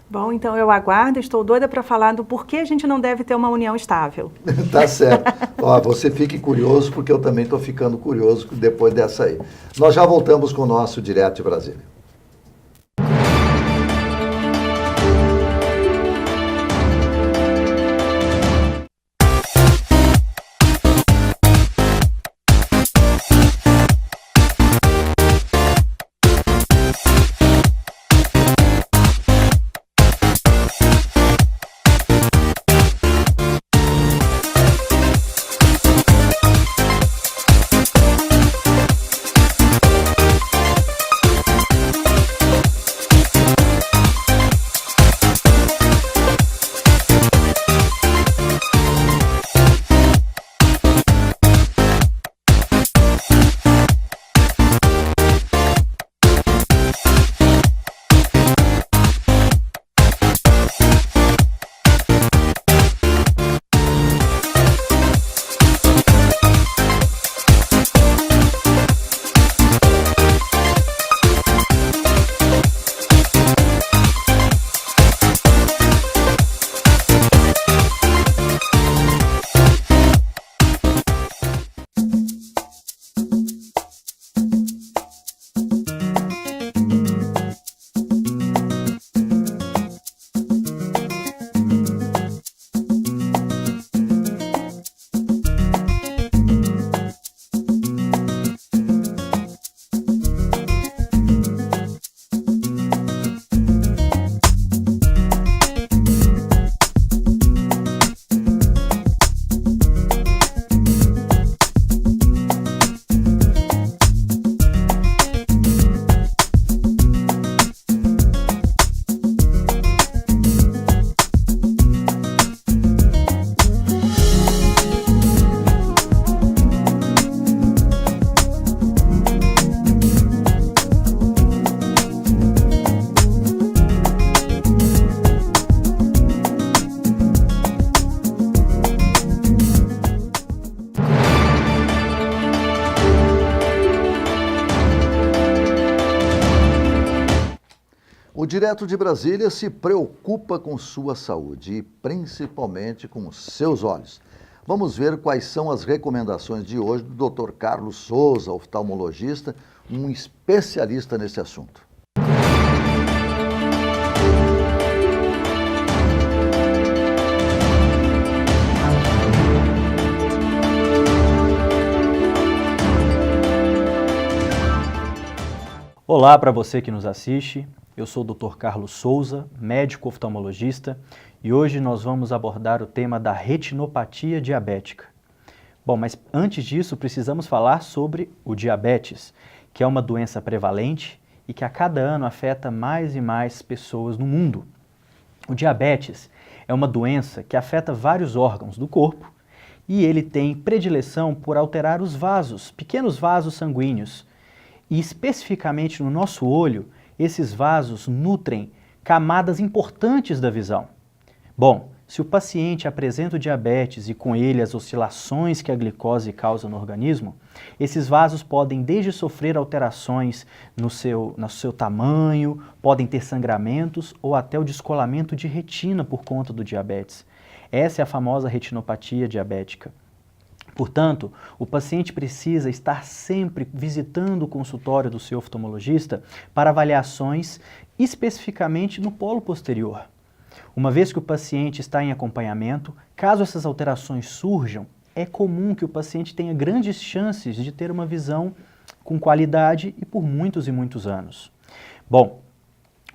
Bom, então eu aguardo, estou doida para falar do porquê a gente não deve ter uma união estável. Tá certo. Ó, você fique curioso, porque eu também estou ficando curioso depois dessa aí. Nós já voltamos com o nosso Direto de Brasília. Direto de Brasília se preocupa com sua saúde e principalmente com seus olhos. Vamos ver quais são as recomendações de hoje do Dr. Carlos Souza, oftalmologista, um especialista nesse assunto. Olá para você que nos assiste, eu sou o Dr. Carlos Souza, médico oftalmologista, e hoje nós vamos abordar o tema da retinopatia diabética. Bom, mas antes disso precisamos falar sobre o diabetes, que é uma doença prevalente e que a cada ano afeta mais e mais pessoas no mundo. O diabetes é uma doença que afeta vários órgãos do corpo e ele tem predileção por alterar os vasos, pequenos vasos sanguíneos. E especificamente no nosso olho, esses vasos nutrem camadas importantes da visão. Bom, se o paciente apresenta o diabetes e com ele as oscilações que a glicose causa no organismo, esses vasos podem desde sofrer alterações no seu tamanho, podem ter sangramentos ou até o descolamento de retina por conta do diabetes. Essa é a famosa retinopatia diabética. Portanto, o paciente precisa estar sempre visitando o consultório do seu oftalmologista para avaliações especificamente no polo posterior. Uma vez que o paciente está em acompanhamento, caso essas alterações surjam, é comum que o paciente tenha grandes chances de ter uma visão com qualidade e por muitos e muitos anos. Bom,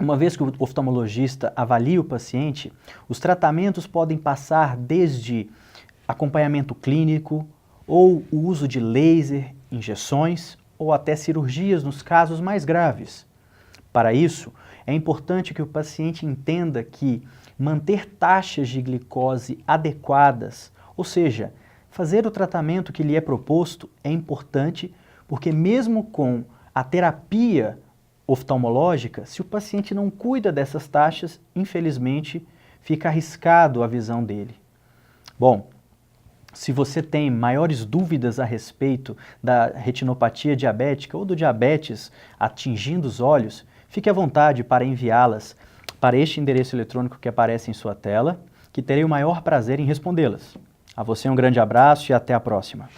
uma vez que o oftalmologista avalia o paciente, os tratamentos podem passar desde acompanhamento clínico, ou o uso de laser, injeções, ou até cirurgias nos casos mais graves. Para isso, é importante que o paciente entenda que manter taxas de glicose adequadas, ou seja, fazer o tratamento que lhe é proposto, é importante, porque mesmo com a terapia oftalmológica, se o paciente não cuida dessas taxas, infelizmente, fica arriscado a visão dele. Bom, se você tem maiores dúvidas a respeito da retinopatia diabética ou do diabetes atingindo os olhos, fique à vontade para enviá-las para este endereço eletrônico que aparece em sua tela, que terei o maior prazer em respondê-las. A você um grande abraço e até a próxima.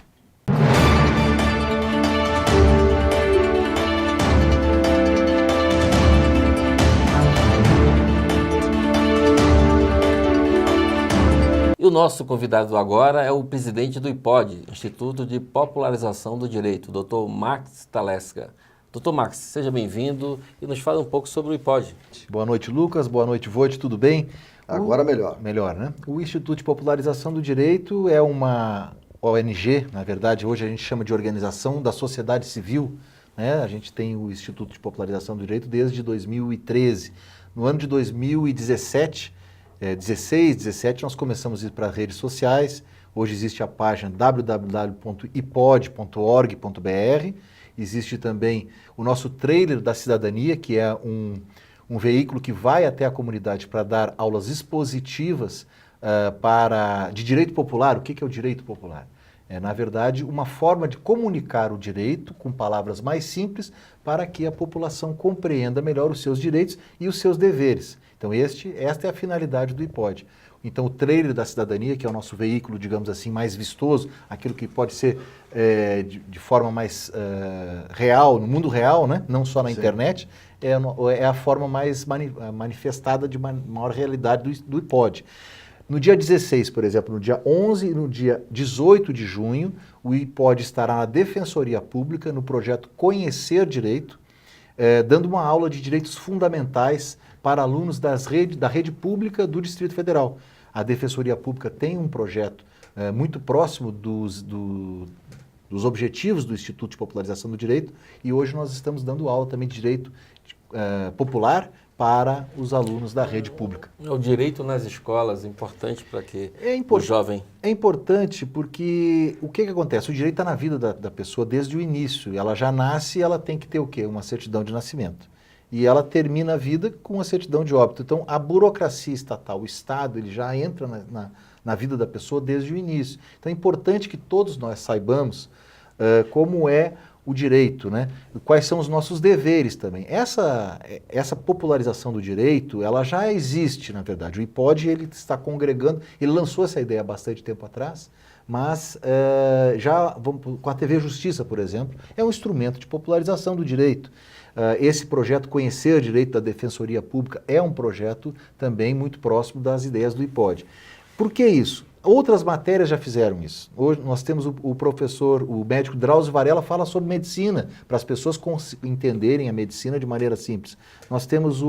E o nosso convidado agora é o presidente do IPOD, Instituto de Popularização do Direito, Dr. Max Talesca. Dr. Max, seja bem-vindo e nos fala um pouco sobre o IPOD. Boa noite, Lucas. Boa noite, Voit. Tudo bem? Agora melhor. Melhor, né? O Instituto de Popularização do Direito é uma ONG, na verdade, hoje a gente chama de Organização da Sociedade Civil, né? A gente tem o Instituto de Popularização do Direito desde 2013. No ano de 2017, 16, 17, nós começamos a ir para redes sociais. Hoje existe a página www.ipod.org.br. Existe também o nosso trailer da cidadania, que é um veículo que vai até a comunidade para dar aulas expositivas de direito popular. O que é o direito popular? É, na verdade, uma forma de comunicar o direito com palavras mais simples para que a população compreenda melhor os seus direitos e os seus deveres. Então, esta é a finalidade do IPOD. Então, o trailer da cidadania, que é o nosso veículo, digamos assim, mais vistoso, aquilo que pode ser de forma mais real, no mundo real, né? Não só na internet, é a forma mais manifestada de maior realidade do IPOD. No dia 16, por exemplo, no dia 11 e no dia 18 de junho, o IPOD estará na Defensoria Pública, no projeto Conhecer Direito, dando uma aula de direitos fundamentais para alunos da rede pública do Distrito Federal. A Defensoria Pública tem um projeto muito próximo dos objetivos do Instituto de Popularização do Direito e hoje nós estamos dando aula também de direito popular para os alunos da rede pública. O direito nas escolas é importante para que o jovem... É importante porque o que acontece? O direito está na vida da pessoa desde o início. Ela já nasce e ela tem que ter o quê? Uma certidão de nascimento. E ela termina a vida com uma certidão de óbito. Então, a burocracia estatal, o Estado, ele já entra na vida da pessoa desde o início. Então, é importante que todos nós saibamos como é o direito, né? Quais são os nossos deveres também. Essa popularização do direito, ela já existe, na verdade. O IPOD, ele está congregando, ele lançou essa ideia há bastante tempo atrás, mas com a TV Justiça, por exemplo, é um instrumento de popularização do direito. Esse projeto Conhecer Direito da Defensoria Pública é um projeto também muito próximo das ideias do IPOD. Por que isso? Outras matérias já fizeram isso. Hoje nós temos o médico Drauzio Varela fala sobre medicina, para as pessoas entenderem a medicina de maneira simples. Nós temos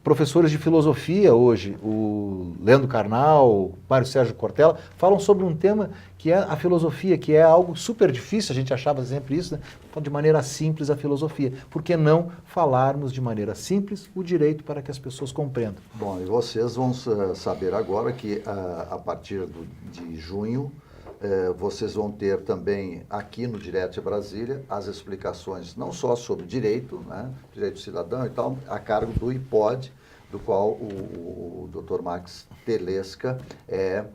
professores de filosofia hoje, o Leandro Carnal, o Mário Sérgio Cortella, falam sobre um tema que é a filosofia, que é algo super difícil, a gente achava sempre isso, né? De maneira simples a filosofia. Por que não falarmos de maneira simples o direito para que as pessoas compreendam? Bom, e vocês vão saber agora que a partir de junho, vocês vão ter também aqui no Direto de Brasília as explicações não só sobre direito, né, direito cidadão e tal, a cargo do IPOD, do qual o Dr. Max Telesca é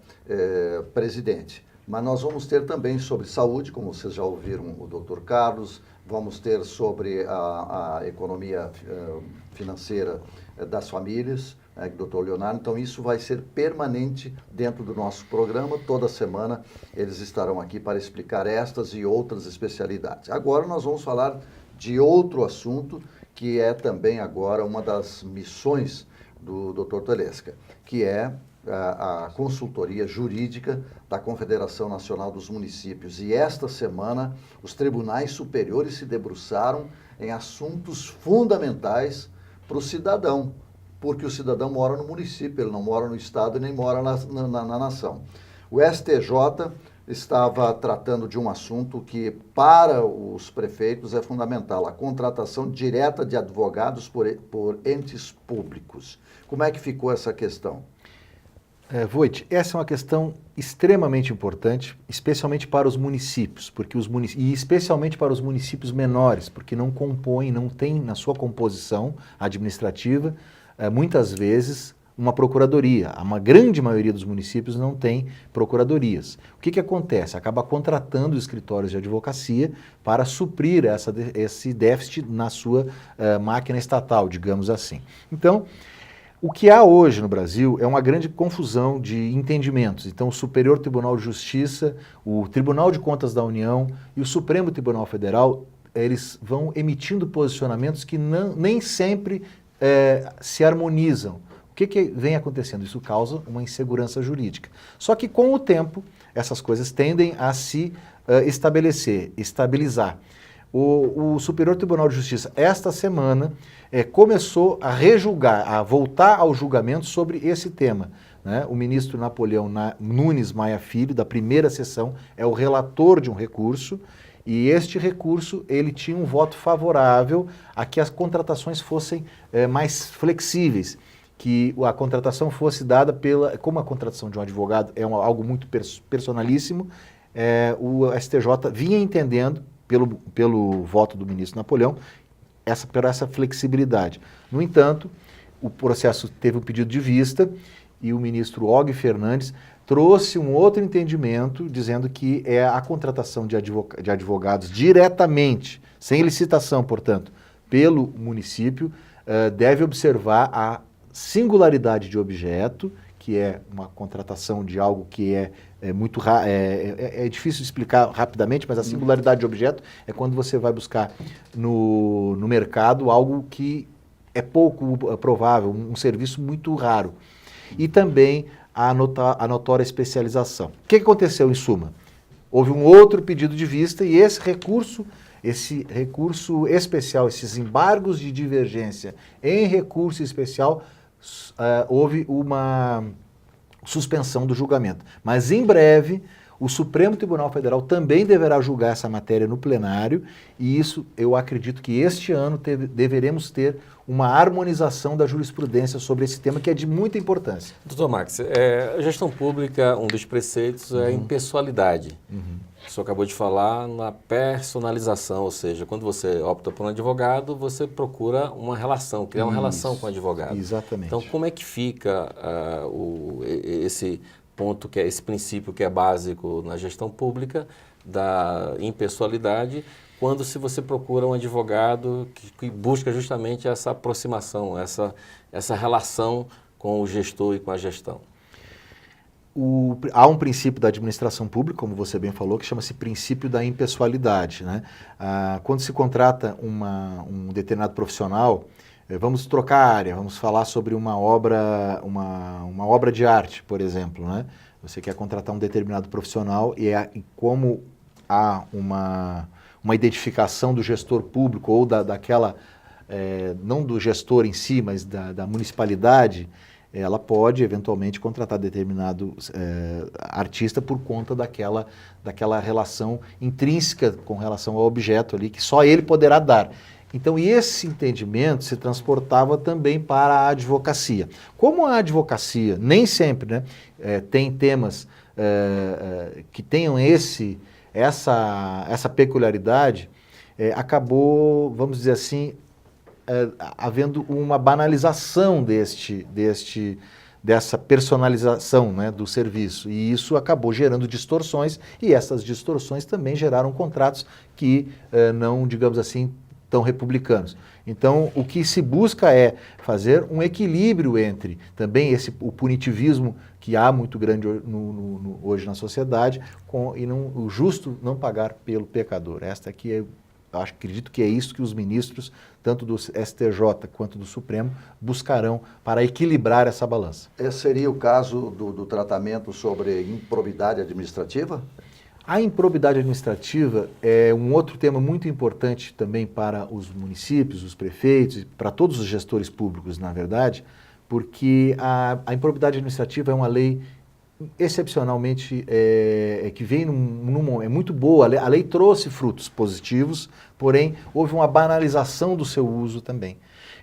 presidente. Mas nós vamos ter também sobre saúde, como vocês já ouviram o Dr. Carlos, vamos ter sobre a economia financeira das famílias, Dr. Leonardo. Então isso vai ser permanente dentro do nosso programa. Toda semana eles estarão aqui para explicar estas e outras especialidades. Agora nós vamos falar de outro assunto que é também agora uma das missões do Dr. Telesca, que é a consultoria jurídica da Confederação Nacional dos Municípios. E esta semana os tribunais superiores se debruçaram em assuntos fundamentais para o cidadão, porque o cidadão mora no município, ele não mora no estado e nem mora na nação. O STJ estava tratando de um assunto que, para os prefeitos, é fundamental, a contratação direta de advogados por entes públicos. Como é que ficou essa questão? Voit, essa é uma questão extremamente importante, especialmente para os municípios, e especialmente para os municípios menores, porque não compõem, não tem na sua composição administrativa, muitas vezes, uma procuradoria. Uma grande maioria dos municípios não tem procuradorias. O que acontece? Acaba contratando escritórios de advocacia para suprir esse déficit na sua máquina estatal, digamos assim. Então, o que há hoje no Brasil é uma grande confusão de entendimentos. Então, o Superior Tribunal de Justiça, o Tribunal de Contas da União e o Supremo Tribunal Federal, eles vão emitindo posicionamentos que nem sempre se harmonizam. O que vem acontecendo? Isso causa uma insegurança jurídica. Só que, com o tempo, essas coisas tendem a se estabilizar. O Superior Tribunal de Justiça, esta semana, começou a rejulgar, a voltar ao julgamento sobre esse tema. Né? O ministro Napoleão Nunes Maia Filho, da primeira sessão, é o relator de um recurso, e este recurso ele tinha um voto favorável a que as contratações fossem mais flexíveis, que a contratação fosse dada como a contratação de um advogado é algo muito personalíssimo, o STJ vinha entendendo, pelo voto do ministro Napoleão, essa flexibilidade. No entanto, o processo teve um pedido de vista e o ministro Og Fernandes trouxe um outro entendimento, dizendo que a contratação de advogados diretamente, sem licitação, portanto, pelo município, deve observar a singularidade de objeto, que é uma contratação de algo que é difícil de explicar rapidamente, mas a singularidade de objeto é quando você vai buscar no mercado algo que é pouco provável, um serviço muito raro. E também a notória especialização. O que aconteceu em suma? Houve um outro pedido de vista e esse recurso especial, esses embargos de divergência em recurso especial, houve uma suspensão do julgamento. Mas em breve, o Supremo Tribunal Federal também deverá julgar essa matéria no plenário e isso eu acredito que este ano deveremos ter uma harmonização da jurisprudência sobre esse tema que é de muita importância. Doutor Max, a gestão pública, um dos preceitos é a impessoalidade. O senhor acabou de falar na personalização, ou seja, quando você opta por um advogado, você procura uma relação, criar uma relação com o advogado. Exatamente. Então, como é que fica esse ponto, esse princípio que é básico na gestão pública, da impessoalidade quando se você procura um advogado que busca justamente essa aproximação, essa relação com o gestor e com a gestão. Há um princípio da administração pública, como você bem falou, que chama-se princípio da impessoalidade, né? Quando se contrata um determinado profissional, vamos trocar a área, vamos falar sobre uma obra de arte, por exemplo, né? Você quer contratar um determinado profissional e como há uma identificação do gestor público ou daquela, não do gestor em si, mas da municipalidade, ela pode eventualmente contratar determinado artista por conta daquela relação intrínseca com relação ao objeto ali, que só ele poderá dar. Então, esse entendimento se transportava também para a advocacia. Como a advocacia, nem sempre, né, tem temas que tenham essa peculiaridade, acabou, vamos dizer assim, havendo uma banalização dessa personalização, né, do serviço. E isso acabou gerando distorções, e essas distorções também geraram contratos que não, digamos assim, tão republicanos. Então, o que se busca é fazer um equilíbrio entre também o punitivismo que há muito grande hoje na sociedade e o justo não pagar pelo pecador. Esta aqui acredito que é isso que os ministros, tanto do STJ quanto do Supremo, buscarão para equilibrar essa balança. Esse seria o caso do tratamento sobre improbidade administrativa? A improbidade administrativa é um outro tema muito importante também para os municípios, os prefeitos, para todos os gestores públicos, na verdade, porque a improbidade administrativa é uma lei excepcionalmente que vem é muito boa. A lei trouxe frutos positivos, porém houve uma banalização do seu uso também.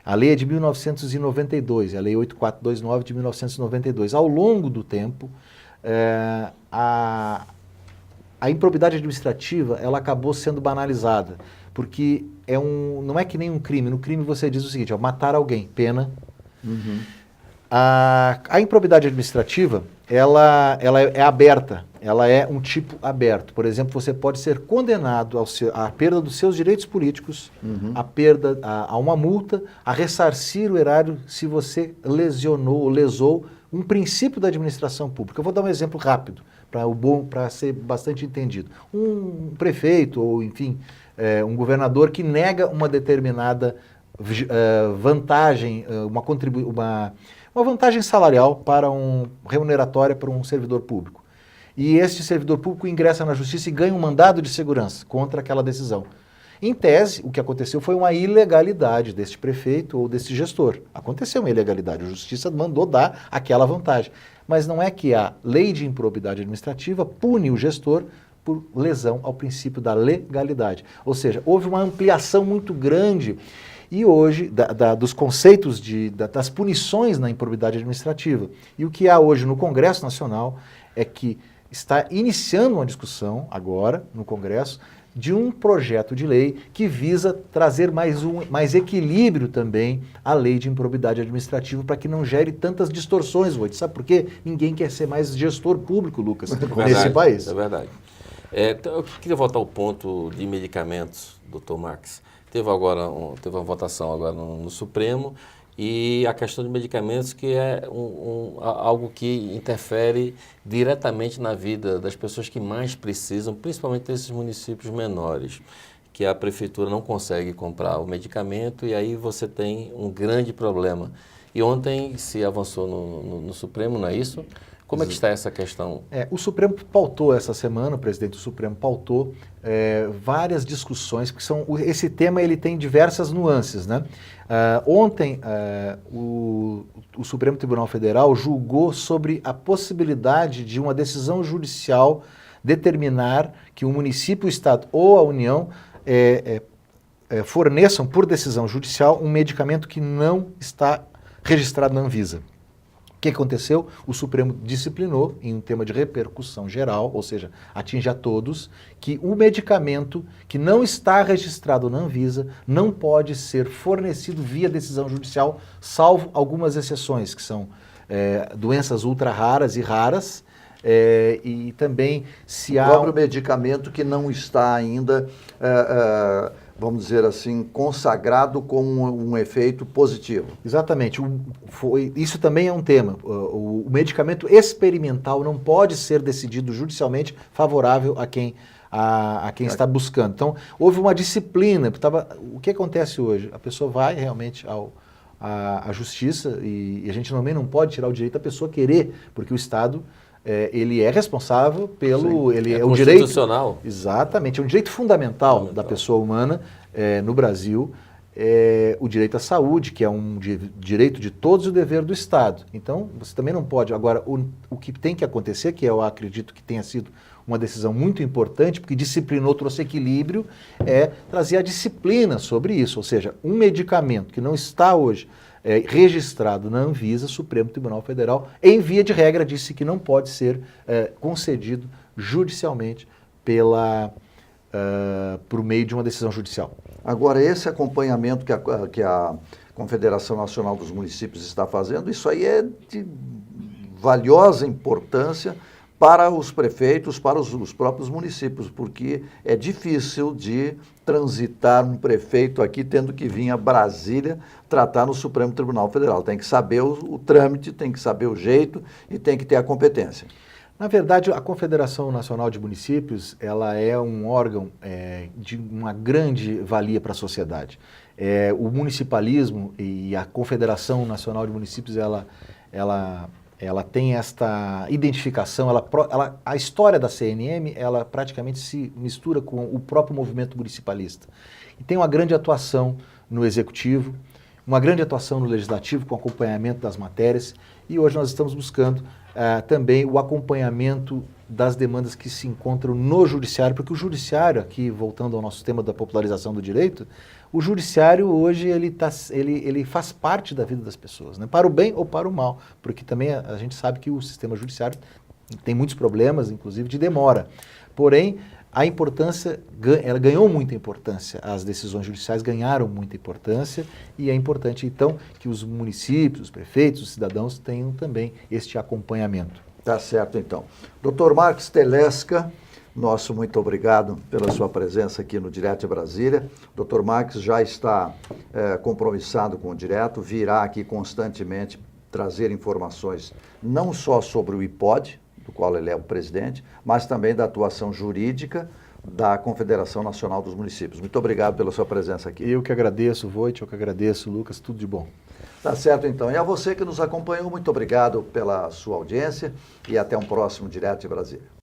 A lei é de 1992, a lei 8429 de 1992. Ao longo do tempo, a improbidade administrativa ela acabou sendo banalizada, porque não é que nem um crime. No crime você diz o seguinte, matar alguém, pena. Uhum. A improbidade administrativa, ela é aberta, ela é um tipo aberto. Por exemplo, você pode ser condenado à perda dos seus direitos políticos, a uma multa, a ressarcir o erário se você lesionou ou lesou um princípio da administração pública. Eu vou dar um exemplo rápido, para ser bastante entendido. Um prefeito, ou enfim, um governador que nega uma determinada vantagem, uma vantagem salarial remuneratória para um servidor público. E este servidor público ingressa na justiça e ganha um mandado de segurança contra aquela decisão. Em tese, o que aconteceu foi uma ilegalidade deste prefeito ou deste gestor. Aconteceu uma ilegalidade, a justiça mandou dar aquela vantagem. Mas não é que a lei de improbidade administrativa pune o gestor por lesão ao princípio da legalidade. Ou seja, houve uma ampliação muito grande e hoje dos conceitos das punições na improbidade administrativa. E o que há hoje no Congresso Nacional é que está iniciando uma discussão agora no Congresso de um projeto de lei que visa trazer mais equilíbrio também à lei de improbidade administrativa para que não gere tantas distorções, Voit. Sabe por quê? Ninguém quer ser mais gestor público, Lucas, nesse país. É verdade. Então, eu queria voltar ao ponto de medicamentos, doutor Max. Teve uma votação agora no Supremo e a questão de medicamentos que é algo que interfere diretamente na vida das pessoas que mais precisam, principalmente desses municípios menores, que a prefeitura não consegue comprar o medicamento e aí você tem um grande problema. E ontem se avançou no Supremo, não é isso? Como é que está essa questão? O Supremo pautou essa semana, o presidente do Supremo pautou várias discussões, porque esse tema ele tem diversas nuances, né? Ontem, o Supremo Tribunal Federal julgou sobre a possibilidade de uma decisão judicial determinar que o município, o Estado ou a União forneçam por decisão judicial um medicamento que não está registrado na Anvisa. O que aconteceu? O Supremo disciplinou em um tema de repercussão geral, ou seja, atinge a todos, que o medicamento que não está registrado na Anvisa não pode ser fornecido via decisão judicial, salvo algumas exceções, que são doenças ultra raras e raras, e também se O há... próprio medicamento que não está ainda, vamos dizer assim, consagrado com um efeito positivo. Exatamente. Isso também é um tema. O medicamento experimental não pode ser decidido judicialmente favorável a quem está buscando. Então, houve uma disciplina. O que acontece hoje? A pessoa vai realmente à justiça e a gente também não pode tirar o direito da pessoa querer, porque o Estado... ele é responsável pelo... Sim, ele é o constitucional. Direito, exatamente, é um direito fundamental da pessoa humana no Brasil, o direito à saúde, que é um direito de todos e o dever do Estado. Então, você também não pode... Agora, o que tem que acontecer, que eu acredito que tenha sido uma decisão muito importante, porque disciplinou, trouxe equilíbrio, é trazer a disciplina sobre isso. Ou seja, um medicamento que não está hoje registrado na Anvisa, Supremo Tribunal Federal, em via de regra, disse que não pode ser concedido judicialmente por meio de uma decisão judicial. Agora, esse acompanhamento que a Confederação Nacional dos Municípios está fazendo, isso aí é de valiosa importância para os prefeitos, para os próprios municípios, porque é difícil de transitar um prefeito aqui tendo que vir a Brasília tratar no Supremo Tribunal Federal. Tem que saber o trâmite, tem que saber o jeito e tem que ter a competência. Na verdade, a Confederação Nacional de Municípios, ela é um órgão de uma grande valia para a sociedade. O municipalismo e a Confederação Nacional de Municípios, ela tem esta identificação, a história da CNM, ela praticamente se mistura com o próprio movimento municipalista. E tem uma grande atuação no Executivo, uma grande atuação no Legislativo com acompanhamento das matérias, e hoje nós estamos buscando também o acompanhamento das demandas que se encontram no Judiciário, porque o Judiciário, aqui voltando ao nosso tema da popularização do direito, o Judiciário hoje ele faz parte da vida das pessoas, né? Para o bem ou para o mal, porque também a gente sabe que o sistema judiciário tem muitos problemas, inclusive de demora. Porém, a importância, ela ganhou muita importância, as decisões judiciais ganharam muita importância e é importante então que os municípios, os prefeitos, os cidadãos tenham também este acompanhamento. Tá certo, então. Dr. Marcos Telesca, nosso muito obrigado pela sua presença aqui no Direto de Brasília. Dr. Marcos já está compromissado com o Direto, virá aqui constantemente trazer informações não só sobre o IPOD, do qual ele é o presidente, mas também da atuação jurídica da Confederação Nacional dos Municípios. Muito obrigado pela sua presença aqui. Eu que agradeço, Voit, eu que agradeço, Lucas, tudo de bom. Tá certo, então. E a você que nos acompanhou, muito obrigado pela sua audiência e até um próximo Direto de Brasília.